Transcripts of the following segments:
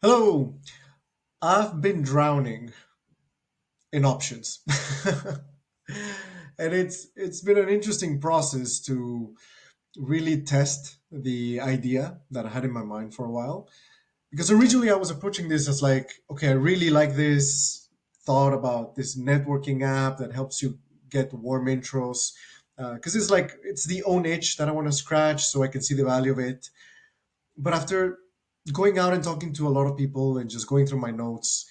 Hello. I've been drowning in options. And it's been an interesting process to really test the idea that I had in my mind for a while. Because originally I was approaching this as like, okay, I really like this thought about this networking app that helps you get warm intros. Because it's like it's the own itch that I want to scratch so I can see the value of it. But after going out and talking to a lot of people and just going through my notes,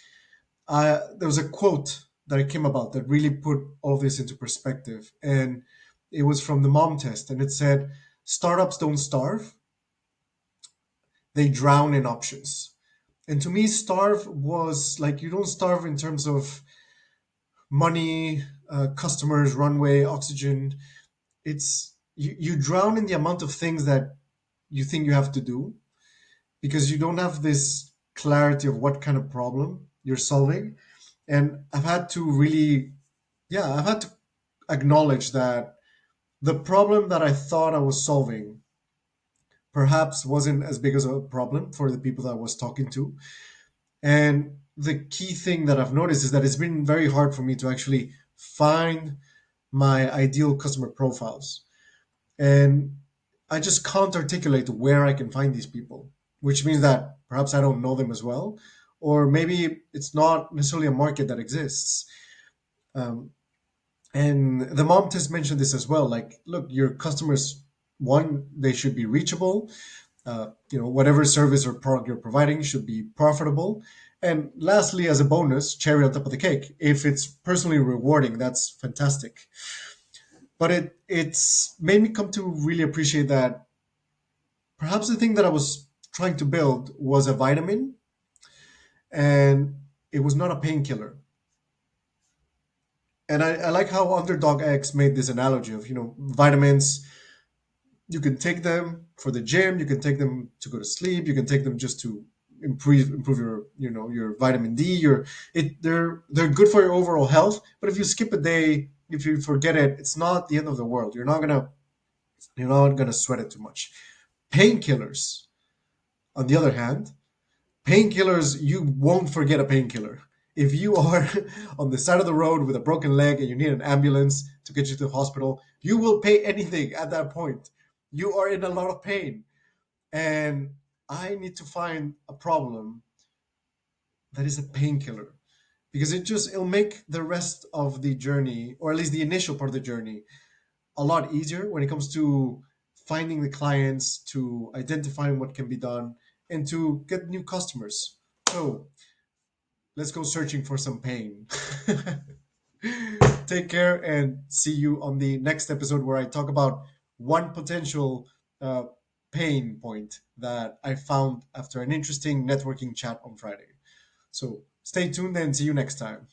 there was a quote that I came about that really put all this into perspective. And it was from the mom test. And it said, startups don't starve, they drown in options. And to me, starve was like you don't starve in terms of money, customers, runway, oxygen. You drown in the amount of things that you think you have to do because you don't have this clarity of what kind of problem you're solving. And I've had to really, yeah, I've had to acknowledge that the problem that I thought I was solving perhaps wasn't as big as a problem for the people that I was talking to. And the key thing that I've noticed is that it's been very hard for me to actually find my ideal customer profiles. And I just can't articulate where I can find these people, which means that perhaps I don't know them as well, or maybe it's not necessarily a market that exists. Um, and the mom test mentioned this as well. Like, look, your customers, one, they should be reachable. Whatever service or product you're providing should be profitable. And lastly, as a bonus, cherry on top of the cake, if it's personally rewarding, that's fantastic. But it's made me come to really appreciate that perhaps the thing that I was trying to build was a vitamin, and it was not a painkiller. And I like how Underdog X made this analogy of, vitamins. You can take them for the gym, you can take them to go to sleep, you can take them just to improve your vitamin D. They're good for your overall health. But if you skip a day, if you forget it, it's not the end of the world. You're not gonna sweat it too much. Painkillers, on the other hand, painkillers, you won't forget a painkiller. If you are on the side of the road with a broken leg and you need an ambulance to get you to the hospital, you will pay anything at that point. You are in a lot of pain. And I need to find a problem that is a painkiller because it'll make the rest of the journey, or at least the initial part of the journey, a lot easier when it comes to finding the clients, to identifying what can be done, and to get new customers. So let's go searching for some pain. Take care and see you on the next episode where I talk about one potential uh, pain point that I found after an interesting networking chat on Friday. So stay tuned and see you next time.